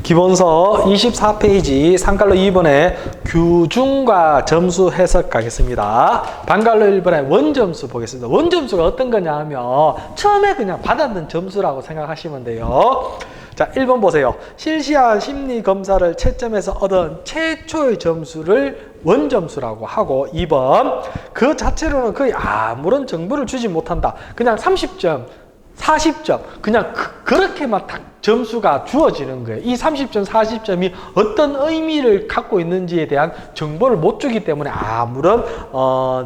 기본서 24페이지 상갈로 2번에 규준과 점수 해석 가겠습니다. 반갈로 1번에 원점수 보겠습니다. 원점수가 어떤 거냐 하면 처음에 그냥 받았는 점수라고 생각하시면 돼요. 자, 1번 보세요. 실시한 심리검사를 채점해서 얻은 최초의 점수를 원점수라고 하고, 2번 그 자체로는 거의 아무런 정보를 주지 못한다. 그냥 30점 40점 그냥 그렇게만 딱 점수가 주어지는 거예요. 이 30점 40점이 어떤 의미를 갖고 있는지에 대한 정보를 못 주기 때문에 아무런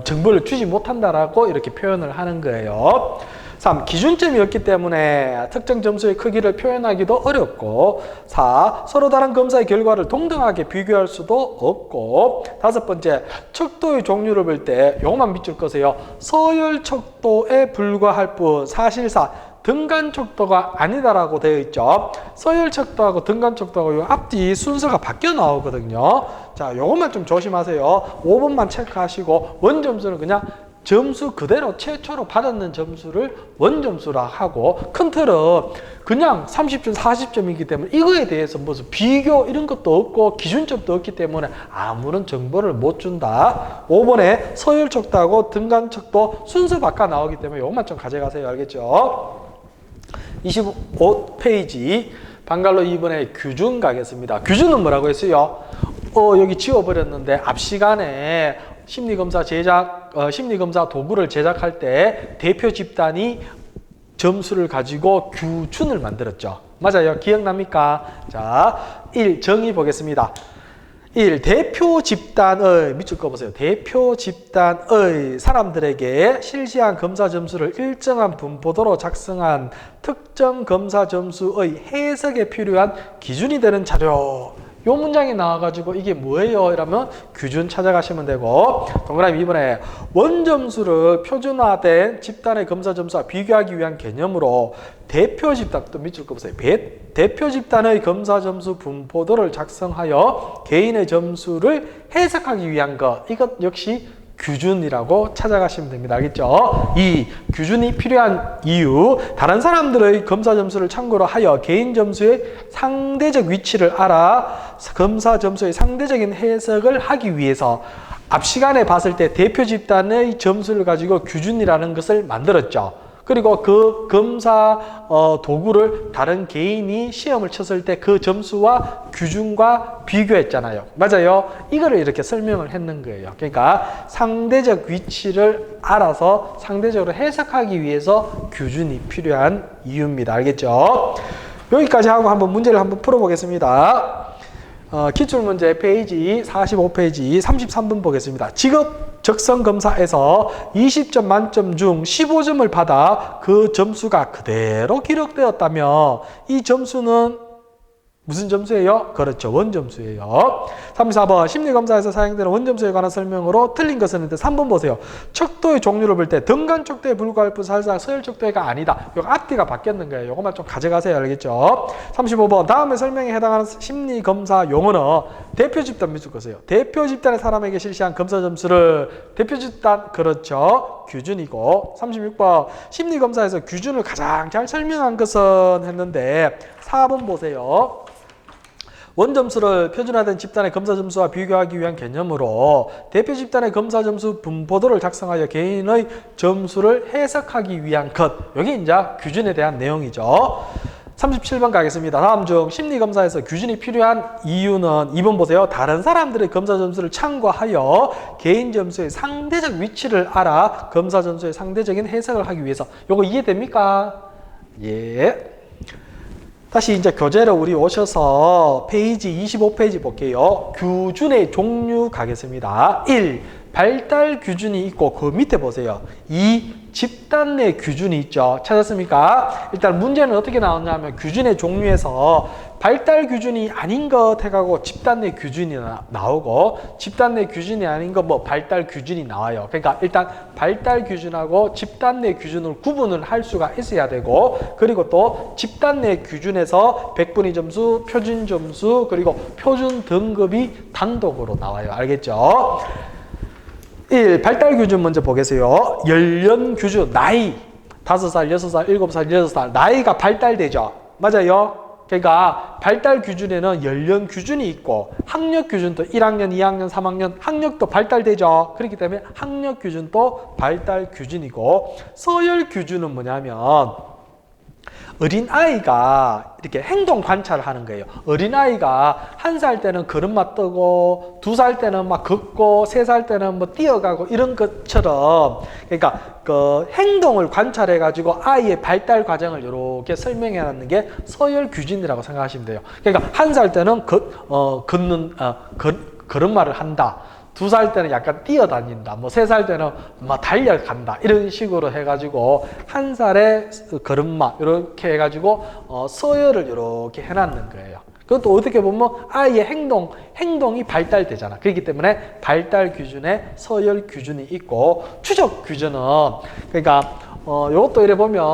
정보를 주지 못한다라고 이렇게 표현을 하는 거예요. 3. 기준점이 없기 때문에 특정 점수의 크기를 표현하기도 어렵고, 4. 서로 다른 검사의 결과를 동등하게 비교할 수도 없고, 5번째, 척도의 종류를 볼 때 요것만 밑줄 거세요. 서열 척도에 불과할 뿐 사실상 등간 척도가 아니다라고 되어 있죠. 서열 척도하고 등간 척도하고 요 앞뒤 순서가 바뀌어 나오거든요. 자, 요것만 좀 조심하세요. 5번만 체크하시고, 원점수는 그냥 점수 그대로 최초로 받았는 점수를 원점수라 하고, 큰 틀은 그냥 30점, 40점이기 때문에 이거에 대해서 무슨 비교 이런 것도 없고 기준점도 없기 때문에 아무런 정보를 못 준다. 5번에 서열 척도하고 등간 척도 순서 바꿔 나오기 때문에 이것만 좀 가져가세요. 알겠죠? 25페이지 반갈로 2번에 규준 가겠습니다. 규준은 뭐라고 했어요? 여기 지워버렸는데 앞 시간에 심리검사 심리검사 도구를 제작할 때 대표 집단이 점수를 가지고 규준을 만들었죠. 맞아요. 기억납니까? 자, 1. 정의 보겠습니다. 1. 대표 집단의, 밑줄 꺼보세요. 대표 집단의 사람들에게 실시한 검사 점수를 일정한 분포도로 작성한 특정 검사 점수의 해석에 필요한 기준이 되는 자료. 요 문장이 나와가지고 이게 뭐예요? 이러면 규준 찾아가시면 되고, 동그라미 2번에 원점수를 표준화된 집단의 검사 점수와 비교하기 위한 개념으로 대표 집단, 또 밑줄 꺼보세요. 대표 집단의 검사 점수 분포도를 작성하여 개인의 점수를 해석하기 위한 것, 이것 역시 규준이라고 찾아가시면 됩니다. 알겠죠? 2. 규준이 필요한 이유. 다른 사람들의 검사 점수를 참고로 하여 개인 점수의 상대적 위치를 알아 검사 점수의 상대적인 해석을 하기 위해서 앞 시간에 봤을 때 대표 집단의 점수를 가지고 규준이라는 것을 만들었죠. 그리고 그 검사 도구를 다른 개인이 시험을 쳤을 때 그 점수와 규준과 비교했잖아요. 맞아요? 이거를 이렇게 설명을 했는 거예요. 그러니까 상대적 위치를 알아서 상대적으로 해석하기 위해서 규준이 필요한 이유입니다. 알겠죠? 여기까지 하고 한번 문제를 한번 풀어보겠습니다. 기출문제 페이지 45페이지 33번 보겠습니다. 직업 적성검사에서 20점 만점 중 15점을 받아 그 점수가 그대로 기록되었다며 이 점수는 무슨 점수예요? 그렇죠. 원점수예요. 34번 심리검사에서 사용되는 원점수에 관한 설명으로 틀린 것은 있는데 3번 보세요. 척도의 종류를 볼 때 등간 척도에 불과할 뿐 사실상 서열 척도가 아니다. 이거 앞뒤가 바뀌었는 거예요. 이것만 좀 가져가세요. 알겠죠? 35번 다음에 설명에 해당하는 심리검사 용어는 대표 집단 밑줄 거세요. 대표 집단의 사람에게 실시한 검사 점수를 대표 집단, 그렇죠. 규준이고. 36번 심리검사에서 규준을 가장 잘 설명한 것은 했는데 4번 보세요. 원점수를 표준화된 집단의 검사 점수와 비교하기 위한 개념으로 대표 집단의 검사 점수 분포도를 작성하여 개인의 점수를 해석하기 위한 것. 여기 이제 규준에 대한 내용이죠. 37번 가겠습니다. 다음 중 심리검사에서 규준이 필요한 이유는 2번 보세요. 다른 사람들의 검사 점수를 참고하여 개인 점수의 상대적 위치를 알아 검사 점수의 상대적인 해석을 하기 위해서. 요거 이해됩니까? 예. 다시 이제 교재로 우리 오셔서 페이지 25페이지 볼게요. 규준의 종류 가겠습니다. 1. 발달 규준이 있고 그 밑에 보세요. 2. 집단 내 규준이 있죠. 찾았습니까? 일단 문제는 어떻게 나왔냐면 규준의 종류에서 발달 규준이 아닌 것 해가고 집단 내 규준이 나오고 집단 내 규준이 아닌 거 뭐 발달 규준이 나와요. 그러니까 일단 발달 규준하고 집단 내 규준을 구분을 할 수가 있어야 되고, 그리고 또 집단 내 규준에서 백분위 점수, 표준 점수, 그리고 표준 등급이 단독으로 나와요. 알겠죠? 1. 발달 규준 먼저 보겠어요. 연령 규준, 나이 5살, 6살, 7살, 6살 나이가 발달되죠. 맞아요? 그러니까 발달 규준에는 연령 규준이 있고 학력 규준도 1학년, 2학년, 3학년 학력도 발달되죠. 그렇기 때문에 학력 규준도 발달 규준이고 서열 규준은 뭐냐면 어린아이가 이렇게 행동 관찰을 하는 거예요. 어린아이가 1살 때는 걸음마 뜨고 2살 때는 막 걷고 3살 때는 뭐 뛰어가고 이런 것처럼 그러니까 그 행동을 관찰해 가지고 아이의 발달 과정을 이렇게 설명해 놨는 게 서열 규준이라고 생각하시면 돼요. 그러니까 1살 때는 걸음마를 한다. 2살 때는 약간 뛰어다닌다. 뭐 3살 때는 막 달려간다. 이런 식으로 해가지고 1살의 걸음마 이렇게 해가지고 서열을 이렇게 해놨는 거예요. 그것도 어떻게 보면 아이의 행동이 발달되잖아. 그렇기 때문에 발달 규준에 서열 규준이 있고 추적 규준은 그러니까 이것도 이래 보면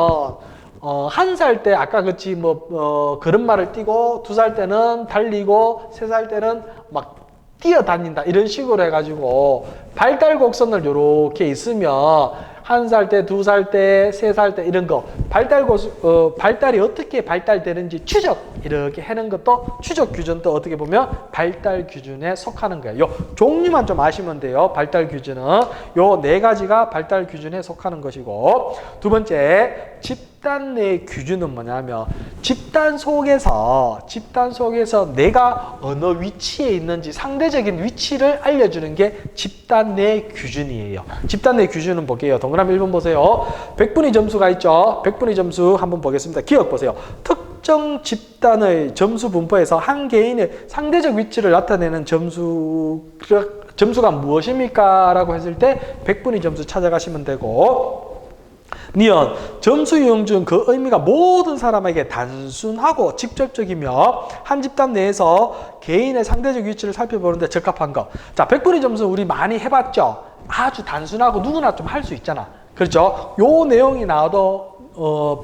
1살 때 아까 그치 걸음마를 뛰고 2살 때는 달리고 3살 때는 막 뛰어다닌다 이런 식으로 해가지고 발달 곡선을 이렇게 있으면 1살 때, 2살 때, 3살 때 이런 거 발달이 어떻게 발달되는지 추적 이렇게 하는 것도 추적 규준도 어떻게 보면 발달 규준에 속하는 거예요. 요 종류만 좀 아시면 돼요. 발달 규준은 요 4가지가 발달 규준에 속하는 것이고 두 번째 집단 내 규준은 뭐냐면 집단 속에서 내가 어느 위치에 있는지 상대적인 위치를 알려주는 게 집단 내 규준이에요. 집단 내 규준은 볼게요. 동그라미 1번 보세요. 백분위 점수가 있죠. 백분위 점수 한번 보겠습니다. 기억 보세요. 특정 집단의 점수 분포에서 한 개인의 상대적 위치를 나타내는 점수가 무엇입니까? 라고 했을 때 백분위 점수 찾아가시면 되고 니은 점수 유형 중 그 의미가 모든 사람에게 단순하고 직접적이며 한 집단 내에서 개인의 상대적 위치를 살펴보는데 적합한 것. 자, 백분위 점수 우리 많이 해봤죠? 아주 단순하고 누구나 좀 할 수 있잖아. 그렇죠? 요 내용이 나와도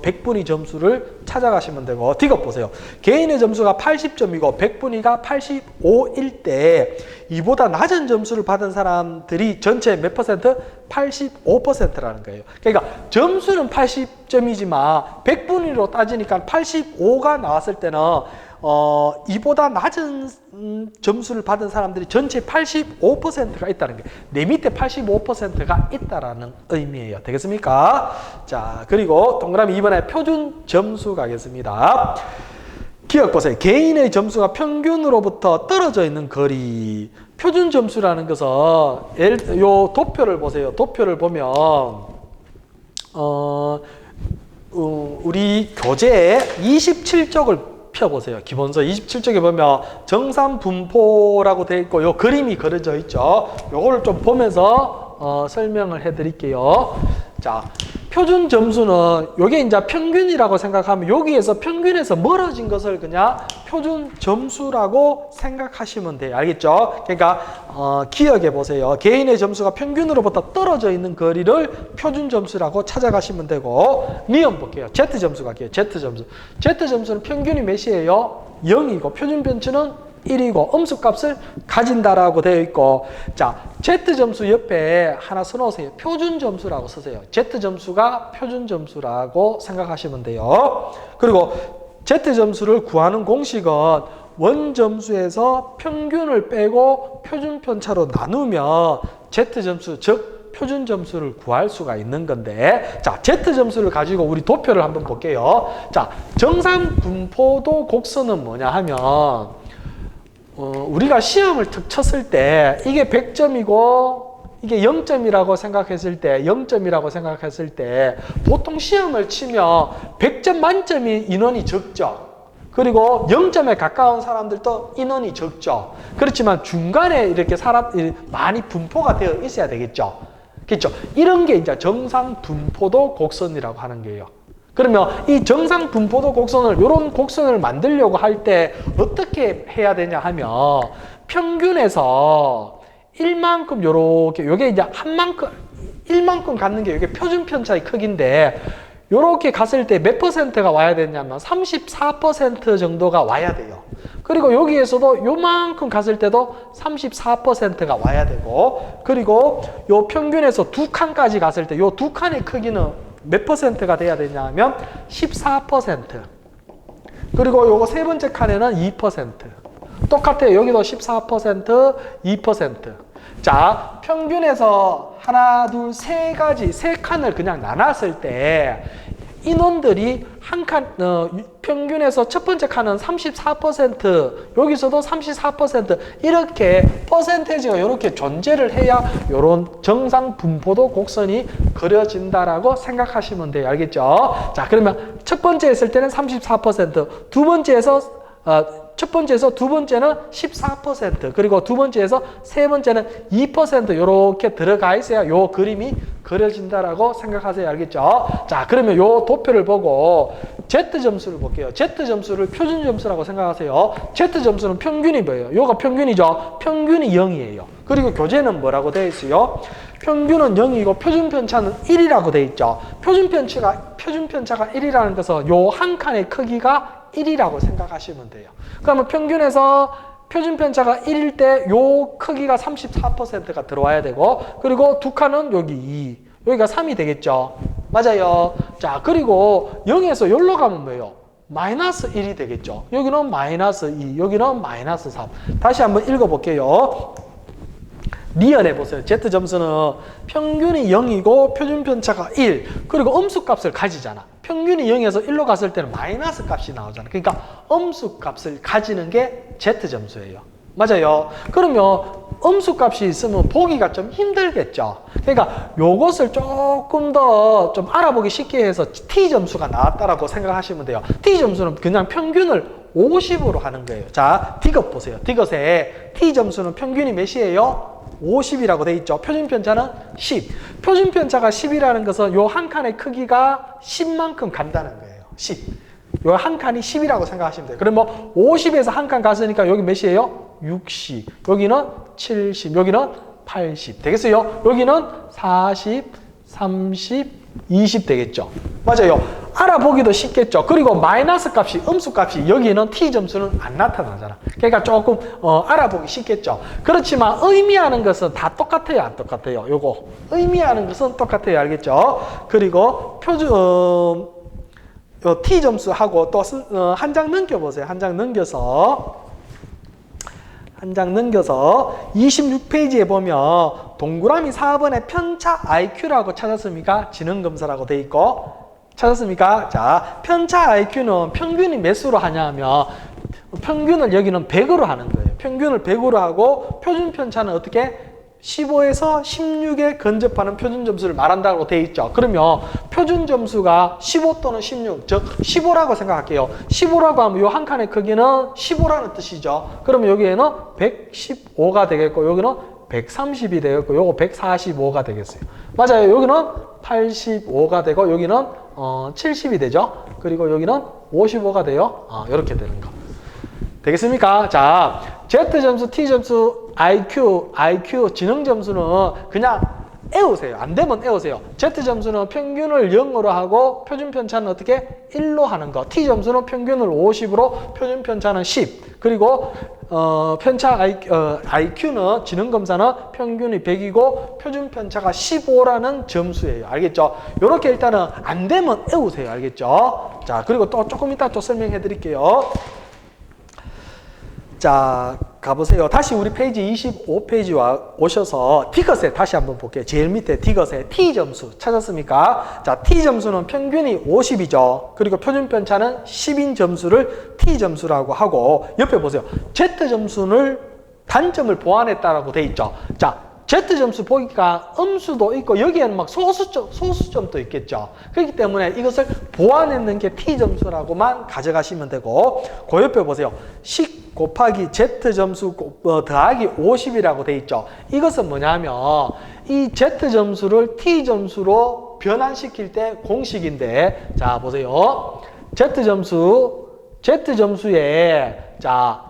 백분위 점수를 찾아가시면 되고 디귿 보세요. 개인의 점수가 80점이고 백분위가 85일 때 이보다 낮은 점수를 받은 사람들이 전체 몇 퍼센트? 85%라는 거예요. 그러니까 점수는 80점이지만 백분위로 따지니까 85가 나왔을 때는 이보다 낮은 점수를 받은 사람들이 전체 85%가 있다는 거예요. 내 밑에 85%가 있다라는 의미예요. 되겠습니까? 자, 그리고 동그라미 2번에 표준 점수 가겠습니다. 기억 보세요. 개인의 점수가 평균으로부터 떨어져 있는 거리. 표준 점수라는 것은 요 도표를 보세요. 도표를 보면 우리 교재 27쪽을 펴보세요. 기본서 27쪽에 보면 정산분포라고 되어 있고 요 그림이 그려져 있죠. 요거를 좀 보면서 설명을 해 드릴게요. 자, 표준 점수는 요게 이제 평균이라고 생각하면 여기에서 평균에서 멀어진 것을 그냥 표준 점수라고 생각하시면 돼요. 알겠죠? 그러니까 기억해 보세요. 개인의 점수가 평균으로부터 떨어져 있는 거리를 표준 점수라고 찾아가시면 되고 니은 볼게요. Z 점수 갈게요. Z 점수. Z 점수는 평균이 몇이에요? 0이고 표준 편차는 1이고 음수값을 가진다라고 되어 있고 자 Z 점수 옆에 하나 써놓으세요. 표준 점수라고 쓰세요. Z 점수가 표준 점수라고 생각하시면 돼요. 그리고 Z 점수를 구하는 공식은 원 점수에서 평균을 빼고 표준 편차로 나누면 Z 점수 즉 표준 점수를 구할 수가 있는 건데 자 Z 점수를 가지고 우리 도표를 한번 볼게요. 자 정산분포도 곡선은 뭐냐 하면 우리가 시험을 툭 쳤을 때 이게 100점이고 이게 0점이라고 생각했을 때 보통 시험을 치면 100점 만점이 인원이 적죠. 그리고 0점에 가까운 사람들도 인원이 적죠. 그렇지만 중간에 이렇게 사람이 많이 분포가 되어 있어야 되겠죠. 그렇죠? 이런 게 이제 정상분포도 곡선이라고 하는 거예요. 그러면 이 정상분포도 곡선을 이런 곡선을 만들려고 할 때 어떻게 해야 되냐 하면 평균에서 1만큼 요렇게 요게 이제 한만큼 1만큼 갖는 게 이게 표준 편차의 크기인데 요렇게 갔을 때 몇 퍼센트가 와야 되냐면 34% 정도가 와야 돼요. 그리고 여기에서도 요만큼 갔을 때도 34%가 와야 되고 그리고 요 평균에서 두 칸까지 갔을 때 요 두 칸의 크기는 몇 퍼센트가 돼야 되냐면 14%. 그리고 요거 세 번째 칸에는 2%. 똑같아요. 여기도 14%, 2%. 자, 평균에서 하나, 둘, 세 가지, 세 칸을 그냥 나눴을 때 인원들이 한 칸, 평균에서 첫 번째 칸은 34%, 여기서도 34%, 이렇게 퍼센테이지가 이렇게 존재를 해야 이런 정상 분포도 곡선이 그려진다라고 생각하시면 돼요. 알겠죠? 자, 그러면 첫 번째 했을 때는 34%, 두 번째에서 첫 번째에서 두 번째는 14%, 그리고 두 번째에서 세 번째는 2% 이렇게 들어가 있어야 요 그림이 그려진다라고 생각하세요. 알겠죠? 자, 그러면 요 도표를 보고 Z 점수를 볼게요. Z 점수를 표준 점수라고 생각하세요. Z 점수는 평균이 뭐예요? 요가 평균이죠. 평균이 0이에요. 그리고 교재는 뭐라고 되어 있어요? 평균은 0이고 표준 편차는 1이라고 되어 있죠. 표준 편차가 1이라는 것은 요 한 칸의 크기가 1이라고 생각하시면 돼요. 그러면 평균에서 표준 편차가 1일 때 요 크기가 34%가 들어와야 되고, 그리고 두 칸은 여기 2, 여기가 3이 되겠죠. 맞아요. 자, 그리고 0에서 여기로 가면 뭐예요? 마이너스 1이 되겠죠. 여기는 마이너스 2, 여기는 마이너스 3. 다시 한번 읽어볼게요. 리언해 보세요. Z 점수는 평균이 0이고 표준 편차가 1, 그리고 음수값을 가지잖아. 평균이 0에서 1로 갔을 때는 마이너스 값이 나오잖아. 그러니까 음수값을 가지는 게 Z 점수예요. 맞아요. 그러면 음수값이 있으면 보기가 좀 힘들겠죠. 그러니까 요것을 조금 더 좀 알아보기 쉽게 해서 T 점수가 나왔다라고 생각하시면 돼요. T 점수는 그냥 평균을 50으로 하는 거예요. 자, 디귿 보세요. 디귿에 T 점수는 평균이 몇이에요? 50이라고 돼 있죠. 표준 편차는 10. 표준 편차가 10이라는 것은 요 한 칸의 크기가 10만큼 간다는 거예요. 10. 요 한 칸이 10이라고 생각하시면 돼요. 그러면 50에서 한 칸 갔으니까 여기 몇이에요? 60. 여기는 70. 여기는 80. 되겠어요? 여기는 40, 30, 20 되겠죠. 맞아요. 알아보기도 쉽겠죠. 그리고 마이너스 값이, 음수 값이 여기는 T 점수는 안 나타나잖아. 그러니까 조금 알아보기 쉽겠죠. 그렇지만 의미하는 것은 다 똑같아요, 안 똑같아요? 요거 의미하는 것은 똑같아요. 알겠죠? 그리고 표준 T 점수하고 또 한 장 넘겨보세요. 한 장 넘겨서 26페이지에 보면 동그라미 4번에 편차 IQ라고 찾았습니까? 지능검사라고 돼 있고. 찾았습니까? 자, 편차 IQ는 평균이 몇 수로 하냐면 평균을 여기는 100으로 하는 거예요. 평균을 100으로 하고 표준 편차는 어떻게? 15에서 16에 근접하는 표준 점수를 말한다고 돼 있죠. 그러면 표준 점수가 15 또는 16, 즉 15라고 생각할게요. 15라고 하면 이 한 칸의 크기는 15라는 뜻이죠. 그러면 여기에는 115가 되겠고 여기는 130이 되겠고 요거 145가 되겠어요. 맞아요. 여기는 85가 되고 여기는 70이 되죠. 그리고 여기는 55가 돼요. 이렇게 되는 거. 되겠습니까? 자, Z 점수, T 점수, IQ, 지능 점수는 그냥 애우세요. 안 되면 애우세요. Z 점수는 평균을 0으로 하고 표준 편차는 어떻게? 1로 하는 거. T 점수는 평균을 50으로 표준 편차는 10. 그리고 편차 IQ는 지능 검사는 평균이 100이고 표준 편차가 15라는 점수예요. 알겠죠? 요렇게 일단은 안 되면 애우세요. 알겠죠? 자, 그리고 또 조금 이따 또 설명해 드릴게요. 자, 가보세요. 다시 우리 페이지 25페이지 오셔서 디귿에 다시 한번 볼게요. 제일 밑에 디귿에 T 점수 찾았습니까? 자, T 점수는 평균이 50이죠. 그리고 표준 편차는 10인 점수를 T 점수라고 하고 옆에 보세요. Z 점수를 단점을 보완했다라고 돼 있죠. 자, Z 점수 보니까 음수도 있고 여기에는 막 소수점도 있겠죠. 그렇기 때문에 이것을 보완했는 게 T 점수라고만 가져가시면 되고 그 옆에 보세요. 10 곱하기 Z 점수 더하기 50이라고 돼 있죠. 이것은 뭐냐면 이 Z 점수를 T 점수로 변환시킬 때 공식인데 자 보세요. Z 점수에 자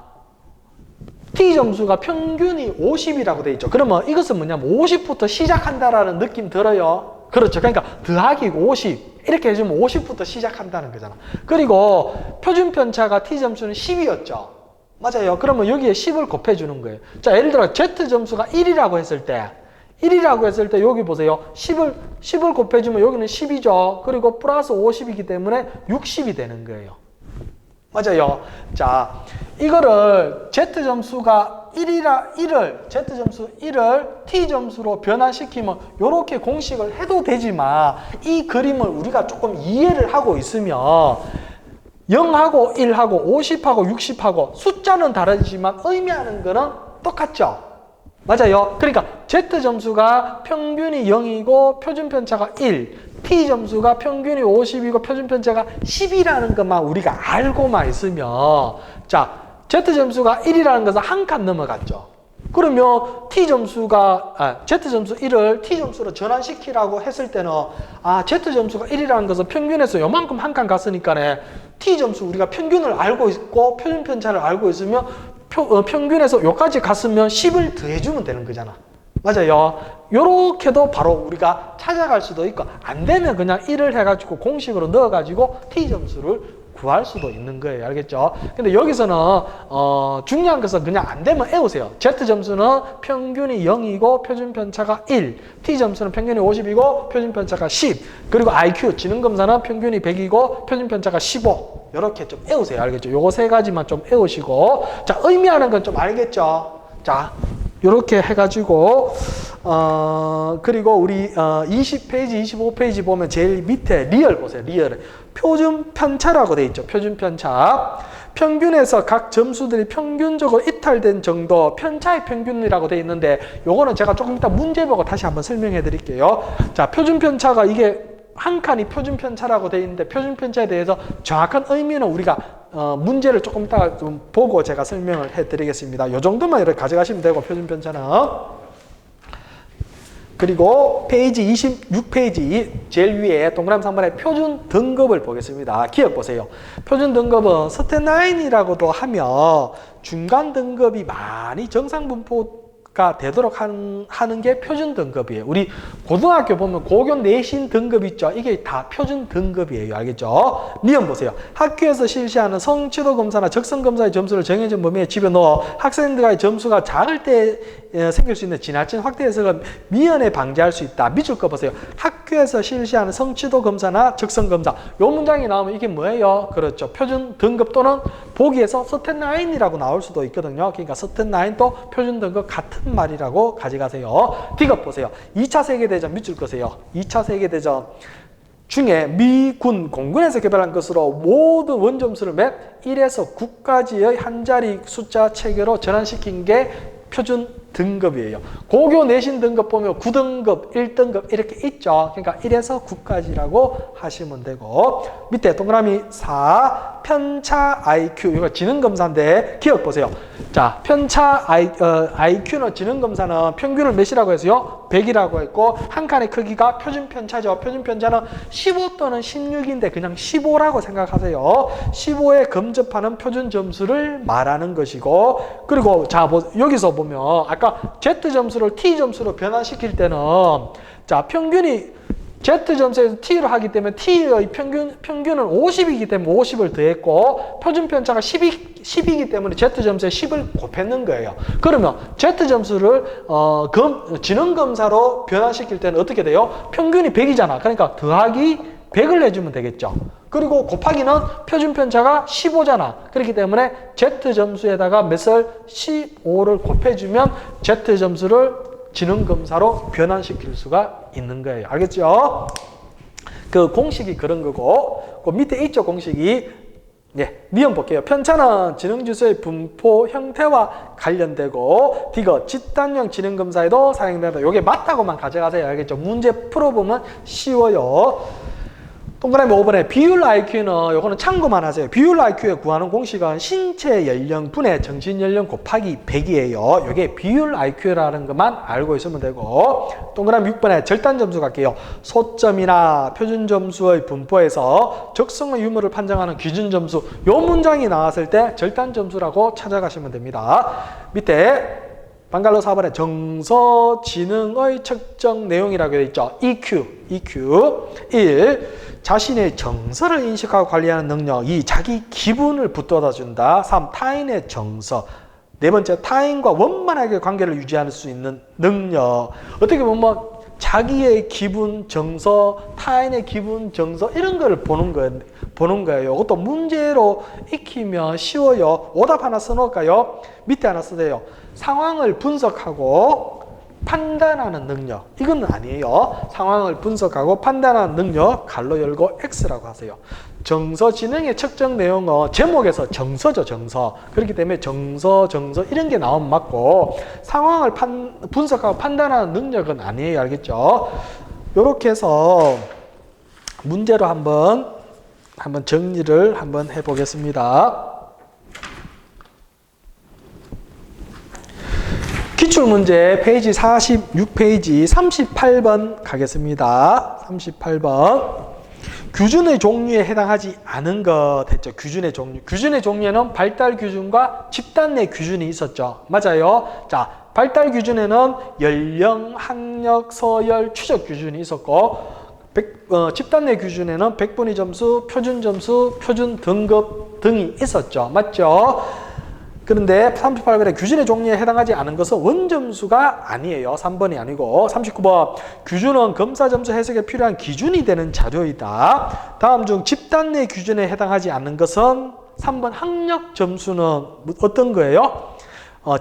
T 점수가 평균이 50이라고 돼 있죠. 그러면 이것은 뭐냐면 50부터 시작한다라는 느낌 들어요. 그렇죠. 그러니까 더하기 50 이렇게 해주면 50부터 시작한다는 거잖아. 그리고 표준 편차가 T 점수는 10이었죠. 맞아요. 그러면 여기에 10을 곱해주는 거예요. 자, 예를 들어 Z 점수가 1이라고 했을 때 여기 보세요. 10을 곱해주면 여기는 10이죠. 그리고 플러스 50이기 때문에 60이 되는 거예요. 맞아요. 자, 이거를 Z점수가 1을 Z점수 1을 T점수로 변환시키면 이렇게 공식을 해도 되지만 이 그림을 우리가 조금 이해를 하고 있으면 0하고 1하고 50하고 60하고 숫자는 다르지만 의미하는 거는 똑같죠. 맞아요. 그러니까 Z점수가 평균이 0이고 표준편차가 1, T점수가 평균이 50이고 표준편차가 10이라는 것만 우리가 알고만 있으면 자, Z점수가 1이라는 것은 한 칸 넘어갔죠. 그러면 Z점수 1을 T점수로 전환시키라고 했을 때는 Z점수가 1이라는 것은 평균에서 요만큼 한 칸 갔으니까 T점수 우리가 평균을 알고 있고 표준편차를 알고 있으면 평균에서 여기까지 갔으면 10을 더해주면 되는 거잖아. 맞아요. 요렇게도 바로 우리가 찾아갈 수도 있고 안 되면 그냥 1을 해가지고 공식으로 넣어가지고 T점수를 구할 수도 있는 거예요. 알겠죠? 근데 여기서는 중요한 것은 그냥 안 되면 외우세요. Z점수는 평균이 0이고 표준편차가 1, T점수는 평균이 50이고 표준편차가 10, 그리고 IQ, 지능검사는 평균이 100이고 표준편차가 15. 이렇게 좀 외우세요. 알겠죠? 요거 세 가지만 좀 외우시고 자, 의미하는 건 좀 알겠죠? 자, 요렇게 해가지고 그리고 우리 20페이지, 25페이지 보면 제일 밑에 리얼 보세요. 리얼. 표준편차라고 돼 있죠. 표준편차. 평균에서 각 점수들이 평균적으로 이탈된 정도, 편차의 평균이라고 돼 있는데 요거는 제가 조금 이따 문제 보고 다시 한번 설명해 드릴게요. 자, 표준편차가 이게 한 칸이 표준편차라고 돼 있는데 표준편차에 대해서 정확한 의미는 우리가 문제를 조금 이따 좀 보고 제가 설명을 해 드리겠습니다. 요 정도만 이렇게 가져가시면 되고 표준편차는. 그리고 페이지 26페이지 제일 위에 동그라미 3번에 표준 등급을 보겠습니다. 기억 보세요. 표준 등급은 스탯9이라고도 하며 중간 등급이 많이 정상 분포가 되도록 하는 게 표준 등급이에요. 우리 고등학교 보면 고교 내신 등급 있죠. 이게 다 표준 등급이에요. 알겠죠? 니은 보세요. 학교에서 실시하는 성취도 검사나 적성 검사의 점수를 정해진 범위에 집어넣어 학생들의 점수가 작을 때 생길 수 있는 지나친 확대 해석을 미연에 방지할 수 있다. 밑줄 거 보세요. 학교에서 실시하는 성취도 검사나 적성 검사. 요 문장이 나오면 이게 뭐예요? 그렇죠. 표준 등급 또는 보기에서 스탯9이라고 나올 수도 있거든요. 그러니까 스탯9도 표준 등급 같은 말이라고 가져가세요. D급 보세요. 2차 세계대전 밑줄 거세요. 2차 세계대전 중에 미군 공군에서 개발한 것으로 모든 원점수를 몇 1에서 9까지의 한 자리 숫자 체계로 전환시킨 게 표준 등급이에요. 고교 내신 등급 보면 9등급, 1등급 이렇게 있죠. 그러니까 1에서 9까지라고 하시면 되고 밑에 동그라미 4 편차 IQ 이거 지능검사인데 기억 보세요. 자, 편차 IQ는 지능검사는 평균을 몇이라고 했어요? 100이라고 했고 한 칸의 크기가 표준편차죠. 표준편차는 15 또는 16인데 그냥 15라고 생각하세요. 15에 검접하는 표준 점수를 말하는 것이고 그리고 자, 여기서 보면 아까 Z점수를 T점수로 변환시킬 때는 자, 평균이 Z점수에서 T로 하기 때문에 T의 평균은 50이기 때문에 50을 더했고 표준편차가 10이기 때문에 Z점수에 10을 곱했는 거예요. 그러면 Z점수를 지능검사로 변환시킬 때는 어떻게 돼요? 평균이 100이잖아. 그러니까 더하기 100을 해주면 되겠죠. 그리고 곱하기는 표준편차가 15잖아. 그렇기 때문에 Z점수에다가 몇을 15를 곱해주면 Z점수를 지능검사로 변환시킬 수가 있는 거예요. 알겠죠? 그 공식이 그런 거고 그 밑에 있죠 공식이. 니은 볼게요. 편차는 지능지수의 분포 형태와 관련되고 D가 집단형 지능검사에도 사용된다. 이게 맞다고만 가져가세요. 알겠죠? 문제 풀어보면 쉬워요. 동그라미 5번에 비율 IQ는 요거는 참고만 하세요. 비율 IQ에 구하는 공식은 신체 연령 분의 정신 연령 곱하기 100이에요. 이게 비율 IQ라는 것만 알고 있으면 되고 동그라미 6번에 절단 점수 갈게요. 소점이나 표준 점수의 분포에서 적성의 유무를 판정하는 기준 점수 요 문장이 나왔을 때 절단 점수라고 찾아가시면 됩니다. 밑에 방갈로 4번에 정서 지능의 측정 내용이라고 되어 있죠. EQ 1. 자신의 정서를 인식하고 관리하는 능력 2. 자기 기분을 붙돋아준다 3. 타인의 정서 4번째 타인과 원만하게 관계를 유지할 수 있는 능력. 어떻게 보면 자기의 기분, 정서, 타인의 기분, 정서 이런 걸 보는 보는 거예요. 이것도 문제로 익히면 쉬워요. 오답 하나 써놓을까요? 밑에 하나 쓰세요. 상황을 분석하고 판단하는 능력. 이건 아니에요. 상황을 분석하고 판단하는 능력 가로 열고 X라고 하세요. 정서 지능의 측정 내용은 제목에서 정서죠, 정서. 그렇기 때문에 정서 이런 게 나오면 맞고 상황을 분석하고 판단하는 능력은 아니에요. 알겠죠? 이렇게 해서 문제로 한번 정리를 한번 해보겠습니다. 기출문제 페이지 46페이지 38번 가겠습니다. 38번. 규준의 종류에 해당하지 않은 것 했죠. 규준의 종류. 규준의 종류에는 발달 규준과 집단 내 규준이 있었죠. 맞아요. 자, 발달 규준에는 연령, 학력, 서열, 추적 규준이 있었고 집단 내 규준에는 백분위 점수, 표준 점수, 표준 등급 등이 있었죠. 맞죠? 그런데 38번에 규준의 종류에 해당하지 않은 것은 원점수가 아니에요. 3번이 아니고 39번 규준은 검사 점수 해석에 필요한 기준이 되는 자료이다. 다음 중 집단 내 규준에 해당하지 않는 것은 3번 학력 점수는 어떤 거예요?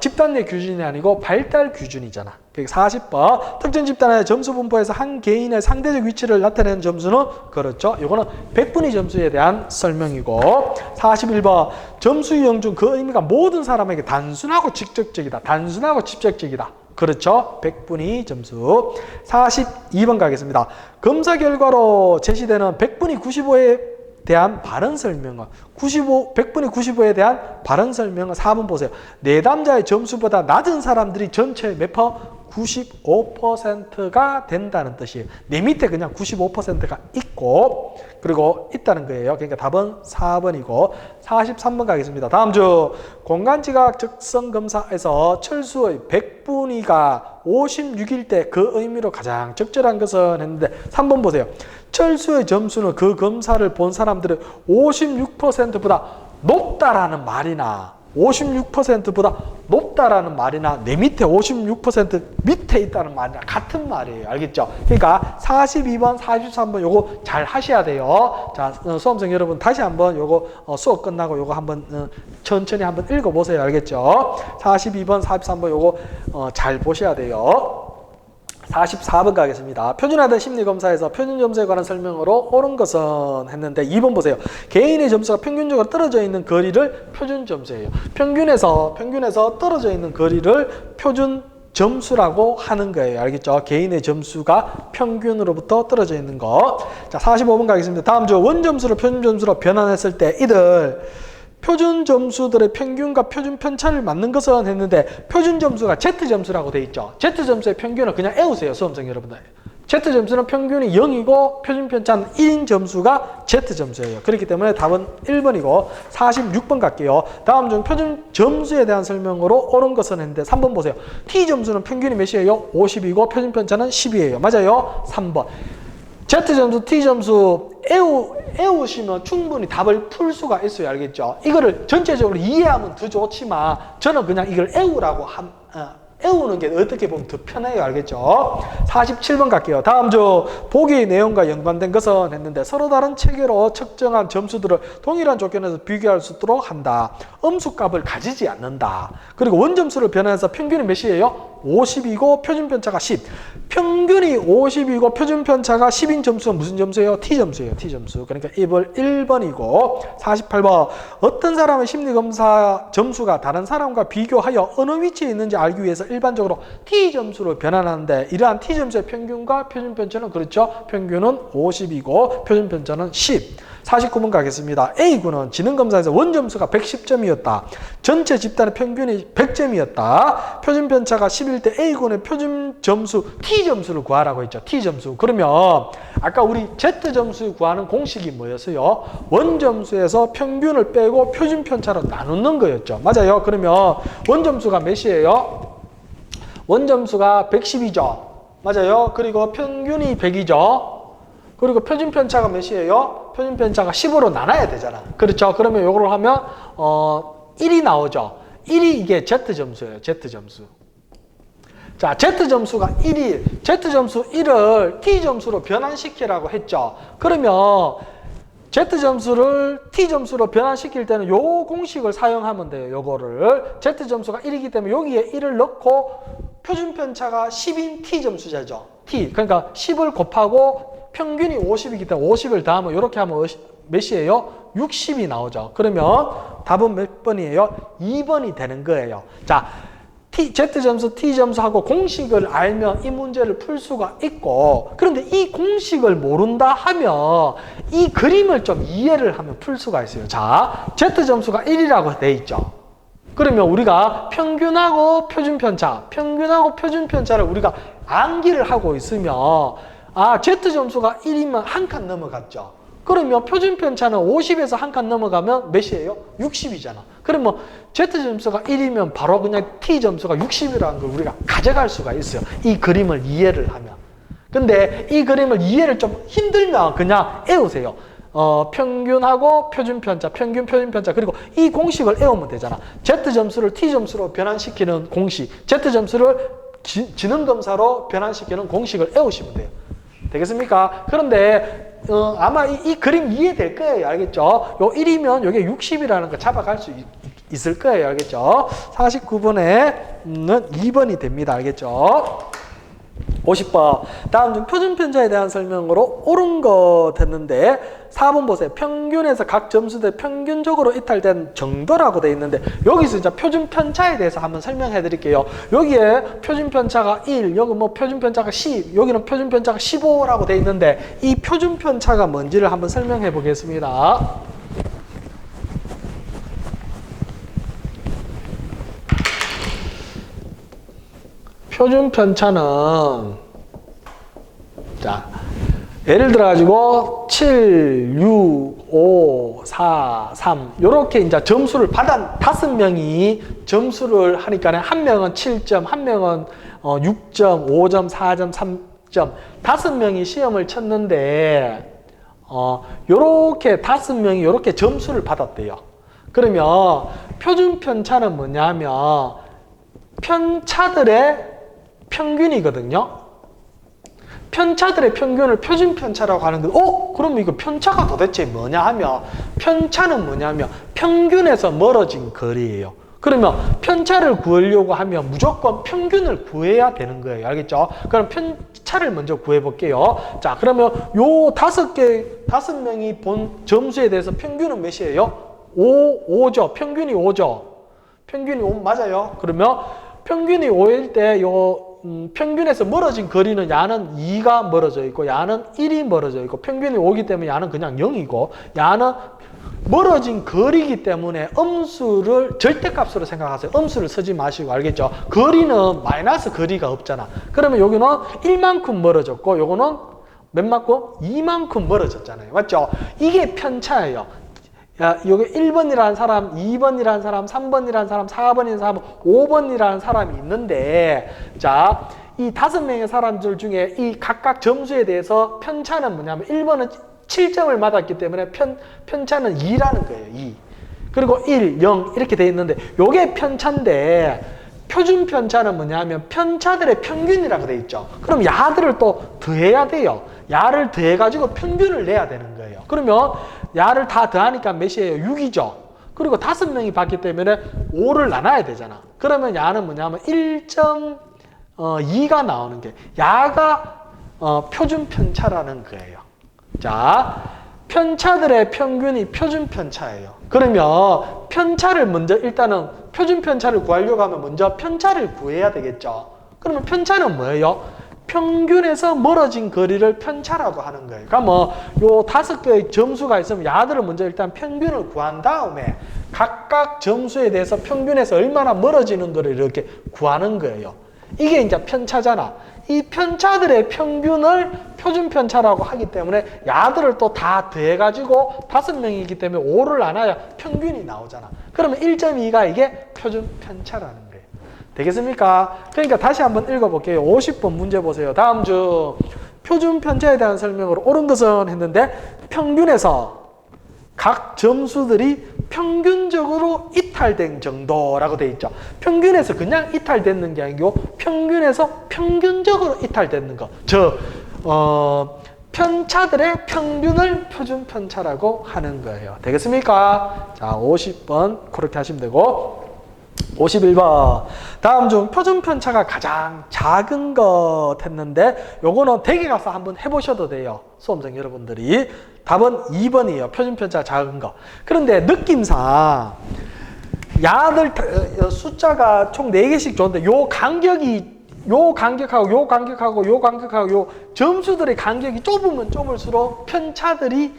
집단 내 규준이 아니고 발달 규준이잖아. 40번 특정 집단의 점수 분포에서 한 개인의 상대적 위치를 나타내는 점수는 그렇죠. 이거는 백분위 점수에 대한 설명이고 41번 점수 유형 중 그 의미가 모든 사람에게 단순하고 직접적이다. 단순하고 직접적이다. 그렇죠. 백분위 점수. 42번 가겠습니다. 검사 결과로 제시되는 백분위 95의 대한 바른 설명은 100분위 95에 대한 바른 설명은 4번 보세요. 내담자의 점수보다 낮은 사람들이 전체의 몇 퍼? 95%가 된다는 뜻이에요. 내 밑에 그냥 95%가 있고 그리고 있다는 거예요. 그러니까 답은 4번이고 43번 가겠습니다. 다음 주 공간지각 적성검사에서 철수의 백분위가 56일 때 그 의미로 가장 적절한 것은 했는데 3번 보세요. 철수의 점수는 그 검사를 본 사람들의 56%보다 높다라는 말이나 56%보다 높다라는 말이나 내 밑에 56% 밑에 있다는 말이나 같은 말이에요. 알겠죠? 그러니까 42번, 43번 요거 잘 하셔야 돼요. 자, 수험생 여러분 다시 한번 요거 수업 끝나고 요거 한번 천천히 한번 읽어보세요. 알겠죠? 42번, 43번 요거 잘 보셔야 돼요. 44번 가겠습니다. 표준화된 심리검사에서 표준 점수에 관한 설명으로 옳은 것은 했는데 2번 보세요. 개인의 점수가 평균적으로 떨어져 있는 거리를 표준 점수예요. 평균에서 떨어져 있는 거리를 표준 점수라고 하는 거예요. 알겠죠? 개인의 점수가 평균으로부터 떨어져 있는 것. 자, 45번 가겠습니다. 다음 주 원점수를 표준 점수로 변환했을 때 이들 표준 점수들의 평균과 표준 편차를 맞는 것은 했는데 표준 점수가 Z점수라고 돼 있죠. Z점수의 평균을 그냥 외우세요. 수험생 여러분들. Z점수는 평균이 0이고 표준 편차는 1인 점수가 Z점수예요. 그렇기 때문에 답은 1번이고 46번 갈게요. 다음 중 표준 점수에 대한 설명으로 옳은 것은 했는데 3번 보세요. T점수는 평균이 몇이에요? 50이고 표준 편차는 10이에요. 맞아요? 3번. Z점수, T점수 애우시면 충분히 답을 풀 수가 있어요. 알겠죠? 이거를 전체적으로 이해하면 더 좋지만 저는 그냥 이걸 애우는 게 어떻게 보면 더 편해요. 알겠죠? 47번 갈게요. 다음 주 보기 내용과 연관된 것은 했는데 서로 다른 체계로 측정한 점수들을 동일한 조건에서 비교할 수 있도록 한다. 음수값을 가지지 않는다. 그리고 원점수를 변환해서 평균이 몇이에요? 50이고 표준 편차가 10. 평균이 50이고 표준 편차가 10인 점수는 무슨 점수예요? T점수예요. T점수. 그러니까 1번이고 48번 어떤 사람의 심리검사 점수가 다른 사람과 비교하여 어느 위치에 있는지 알기 위해서 일반적으로 T점수로 변환하는데 이러한 T점수의 평균과 표준 편차는 그렇죠. 평균은 50이고 표준 편차는 10. 49번 가겠습니다. A군은 지능검사에서 원점수가 110점이었다. 전체 집단의 평균이 100점이었다. 표준 편차가 10일 때 A군의 표준 점수 T점수를 구하라고 했죠. T점수. 그러면 아까 우리 Z점수 구하는 공식이 뭐였어요? 원점수에서 평균을 빼고 표준 편차로 나누는 거였죠. 맞아요. 그러면 원점수가 몇이에요? 원점수가 110이죠. 맞아요. 그리고 평균이 100이죠. 그리고 표준 편차가 몇이에요? 표준 편차가 10으로 나눠야 되잖아. 그렇죠? 그러면 요거를 하면 1이 나오죠. 1이 이게 Z점수예요. Z점수. 자, Z점수가 1이 Z점수 1을 T점수로 변환시키라고 했죠. 그러면 Z점수를 T점수로 변환시킬 때는 요 공식을 사용하면 돼요. 요거를. Z점수가 1이기 때문에 여기에 1을 넣고 표준편차가 10인 T점수자죠. T. 그러니까 10을 곱하고 평균이 50이기 때문에 50을 더하면 이렇게 하면 몇이에요? 60이 나오죠. 그러면 답은 몇 번이에요? 2번이 되는 거예요. 자, Z점수, T점수하고 공식을 알면 이 문제를 풀 수가 있고, 그런데 이 공식을 모른다 하면 이 그림을 좀 이해를 하면 풀 수가 있어요. 자, Z점수가 1이라고 돼 있죠. 그러면 우리가 평균하고 표준편차를 우리가 암기를 하고 있으면, 아, Z점수가 1이면 한 칸 넘어갔죠. 그러면 표준편차는 50에서 한 칸 넘어가면 몇이에요? 60이잖아. 그러면 Z점수가 1이면 바로 그냥 T점수가 60이라는 걸 우리가 가져갈 수가 있어요. 이 그림을 이해를 하면. 근데 이 그림을 이해를 좀 힘들면 그냥 외우세요. 평균하고 표준편차, 평균, 표준편차, 그리고 이 공식을 외우면 되잖아. Z점수를 T점수로 변환시키는 공식, Z점수를 지능검사로 변환시키는 공식을 외우시면 돼요. 되겠습니까? 그런데 아마 이 그림 이해될 거예요. 알겠죠? 요 1이면 요게 60이라는 거 잡아갈 수 있을 거예요. 알겠죠? 49번에는 2번이 됩니다. 알겠죠? 50번. 다음 중 표준편차에 대한 설명으로 옳은 거 됐는데 4번 보세요. 평균에서 각 점수대 평균적으로 이탈된 정도라고 돼 있는데 여기서 이제 표준편차에 대해서 한번 설명해 드릴게요. 여기에 표준편차가 1, 여기 뭐 표준편차가 10, 여기는 표준편차가 15라고 돼 있는데 이 표준편차가 뭔지를 한번 설명해 보겠습니다. 표준편차는 자, 예를 들어 가지고 7, 6, 5, 4, 3 요렇게 이제 점수를 받은 5명이 점수를 하니까 한 명은 7점, 한 명은 6점, 5점, 4점, 3점 5명이 시험을 쳤는데 요렇게 5명이 요렇게 점수를 받았대요. 그러면 표준편차는 뭐냐면 편차들의 평균이거든요. 편차들의 평균을 표준편차라고 하는데 그럼 이거 편차가 도대체 뭐냐 하면 편차는 뭐냐면 평균에서 멀어진 거리예요. 그러면 편차를 구하려고 하면 무조건 평균을 구해야 되는 거예요. 알겠죠? 그럼 편차를 먼저 구해 볼게요. 자, 그러면 요 5명이 본 점수에 대해서 평균은 몇이에요? 5죠. 평균이 5죠. 평균이 5 맞아요. 그러면 평균이 5일 때 평균에서 멀어진 거리는 야는 2가 멀어져 있고 야는 1이 멀어져 있고 평균이 5이기 때문에 야는 그냥 0이고 야는 멀어진 거리이기 때문에 음수를 절대값으로 생각하세요. 음수를 쓰지 마시고 알겠죠? 거리는 마이너스 거리가 없잖아. 그러면 여기는 1만큼 멀어졌고 요거는 몇 만큼? 2만큼 멀어졌잖아요. 맞죠? 이게 편차예요. 여기 1번이라는 사람, 2번이라는 사람, 3번이라는 사람, 4번이라는 사람, 5번이라는 사람이 있는데 자, 이 5명의 사람들 중에 이 각각 점수에 대해서 편차는 뭐냐면 1번은 7점을 맞았기 때문에 편차는 2라는 거예요. 2. 그리고 1, 0 이렇게 돼 있는데 요게 편차인데 표준편차는 뭐냐면 편차들의 평균이라고 돼 있죠. 그럼 야들을 또 더해야 돼요. 야를 더해가지고 평균을 내야 되는 거예요. 그러면 야를 다 더하니까 몇이에요? 6이죠. 그리고 5명이 받기 때문에 5를 나눠야 되잖아. 그러면 야는 뭐냐면 1.2가 나오는 게 야가 표준편차라는 거예요. 자, 편차들의 평균이 표준편차예요. 그러면 편차를 먼저 일단은 표준편차를 구하려고 하면 먼저 편차를 구해야 되겠죠. 그러면 편차는 뭐예요? 평균에서 멀어진 거리를 편차라고 하는 거예요. 그러니까 요 5개의 점수가 있으면 야들을 먼저 일단 평균을 구한 다음에 각각 점수에 대해서 평균에서 얼마나 멀어지는 거를 이렇게 구하는 거예요. 이게 이제 편차잖아. 이 편차들의 평균을 표준편차라고 하기 때문에 야들을 또 다 더해가지고 5명이기 때문에 5를 나눠야 평균이 나오잖아. 그러면 1.2가 이게 표준편차라는 거예요. 되겠습니까? 그러니까 다시 한번 읽어볼게요. 50번 문제 보세요. 다음 중 표준편차에 대한 설명으로 옳은 것은 했는데 평균에서 각 점수들이 평균적으로 이탈된 정도라고 돼 있죠. 평균에서 그냥 이탈되는 게 아니고 평균에서 평균적으로 이탈되는 거. 편차들의 평균을 표준 편차라고 하는 거예요. 되겠습니까? 자, 50번 그렇게 하시면 되고 51번 다음 중 표준 편차가 가장 작은 것 했는데 요거는 댁에 가서 한번 해보셔도 돼요. 수험생 여러분들이. 답은 2번이에요. 표준 편차가 작은 거. 그런데 느낌상 야들 숫자가 총 4개씩 줬는데 요 간격이 요 간격하고 요 간격하고 요 간격하고 요 점수들의 간격이 좁으면 좁을수록 편차들이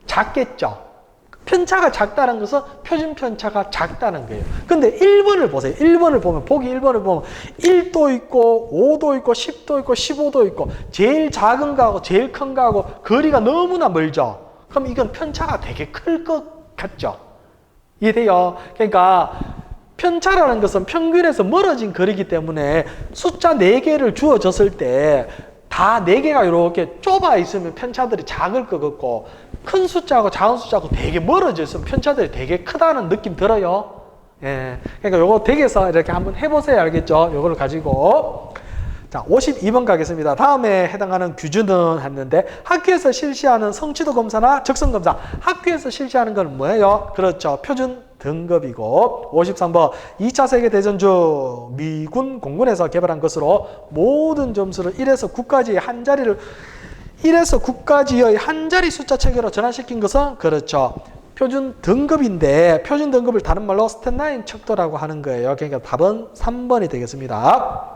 작겠죠. 편차가 작다는 것은 표준 편차가 작다는 거예요. 근데 1번을 보세요. 1번을 보면 보기 1번을 보면 1도 있고 5도 있고 10도 있고 15도 있고 제일 작은 거하고 제일 큰 거하고 거리가 너무나 멀죠. 그럼 이건 편차가 되게 클 것 같죠. 이해돼요? 그러니까 편차라는 것은 평균에서 멀어진 거리이기 때문에 숫자 4개를 주어졌을 때 다 4개가 이렇게 좁아 있으면 편차들이 작을 것 같고 큰 숫자하고 작은 숫자하고 되게 멀어져 있으면 편차들이 되게 크다는 느낌 들어요. 예. 그러니까 요거 댁에서 이렇게 한번 해보세요. 알겠죠? 요거를 가지고. 자, 52번 가겠습니다. 다음에 해당하는 기준은 했는데 학교에서 실시하는 성취도 검사나 적성 검사. 학교에서 실시하는 건 뭐예요? 그렇죠. 표준 등급이고 53번 2차 세계대전 중 미군 공군에서 개발한 것으로 모든 점수를 1에서 9까지의 한 자리를 1에서 9까지의 한 자리 숫자 체계로 전환시킨 것은 그렇죠. 표준 등급인데 표준 등급을 다른 말로 스탠라인 척도라고 하는 거예요. 그러니까 답은 3번이 되겠습니다.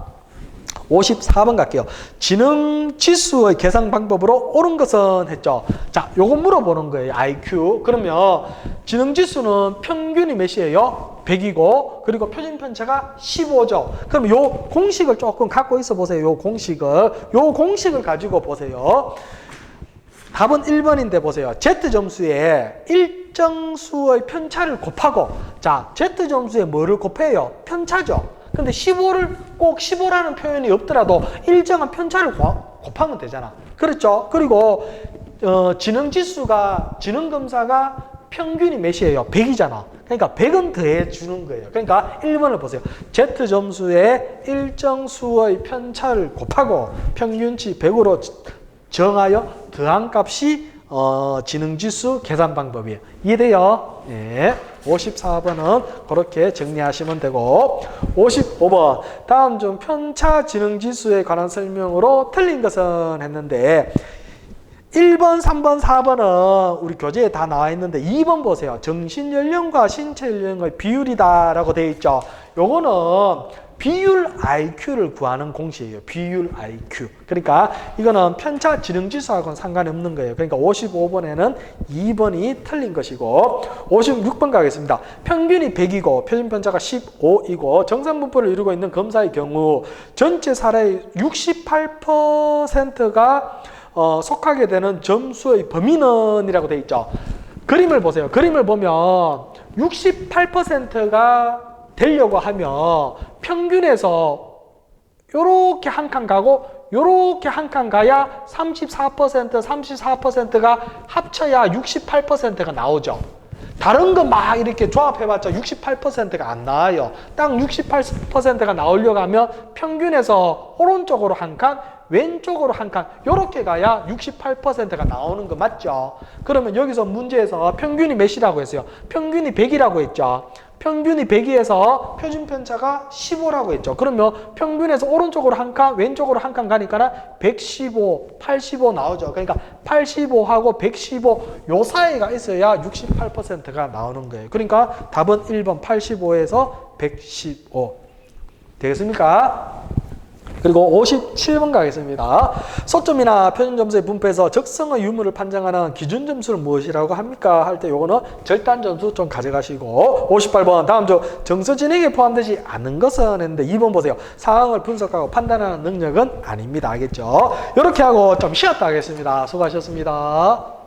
54번 갈게요. 지능 지수의 계산 방법으로 옳은 것은 했죠. 자, 요거 물어보는 거예요. IQ. 그러면 지능 지수는 평균이 몇이에요? 100이고 그리고 표준 편차가 15죠. 그럼 요 공식을 조금 갖고 있어 보세요. 요 공식을 가지고 보세요. 답은 1번인데 보세요. Z 점수에 일정 수의 편차를 곱하고 자, Z 점수에 뭐를 곱해요? 편차죠. 근데 15를 꼭 15라는 표현이 없더라도 일정한 편차를 곱하면 되잖아. 그렇죠? 그리고 지능검사가 평균이 몇이에요? 100이잖아. 그러니까 100은 더해 주는 거예요. 그러니까 1번을 보세요. Z점수에 일정 수의 편차를 곱하고 평균치 100으로 정하여 더한 값이 지능지수 계산 방법이에요. 이해돼요? 네. 54번은 그렇게 정리하시면 되고 55번 다음 중 편차 지능지수에 관한 설명으로 틀린 것은 했는데 1번, 3번, 4번은 우리 교재에 다 나와 있는데 2번 보세요. 정신연령과 신체연령의 비율이다 라고 되어 있죠. 요거는 비율 IQ를 구하는 공식이에요. 비율 IQ. 그러니까 이거는 편차 지능지수하고는 상관이 없는 거예요. 그러니까 55번에는 2번이 틀린 것이고 56번 가겠습니다. 평균이 100이고 표준편차가 15이고 정상분포를 이루고 있는 검사의 경우 전체 사례의 68%가 속하게 되는 점수의 범위는 이라고 되어 있죠. 그림을 보세요. 그림을 보면 68%가 되려고 하면 평균에서 요렇게 한 칸 가고 요렇게 한 칸 가야 34%가 합쳐야 68%가 나오죠. 다른 거 막 이렇게 조합해봤자 68%가 안 나와요. 딱 68%가 나오려고 하면 평균에서 오른쪽으로 한 칸, 왼쪽으로 한 칸 요렇게 가야 68%가 나오는 거 맞죠? 그러면 여기서 문제에서 평균이 몇이라고 했어요? 평균이 100이라고 했죠. 평균이 100에서 표준편차가 15라고 했죠. 그러면 평균에서 오른쪽으로 한 칸, 왼쪽으로 한 칸 가니까 115, 85 나오죠. 그러니까 85하고 115 요 사이가 있어야 68%가 나오는 거예요. 그러니까 답은 1번 85에서 115 되겠습니까? 그리고 57번 가겠습니다. 소점이나 표준점수의 분포에서 적성의 유무를 판정하는 기준점수는 무엇이라고 합니까? 할 때 요거는 절단점수 좀 가져가시고 58번 다음 주 정서진행에 포함되지 않은 것은 했는데 2번 보세요. 상황을 분석하고 판단하는 능력은 아닙니다. 알겠죠? 이렇게 하고 좀 쉬었다 하겠습니다. 수고하셨습니다.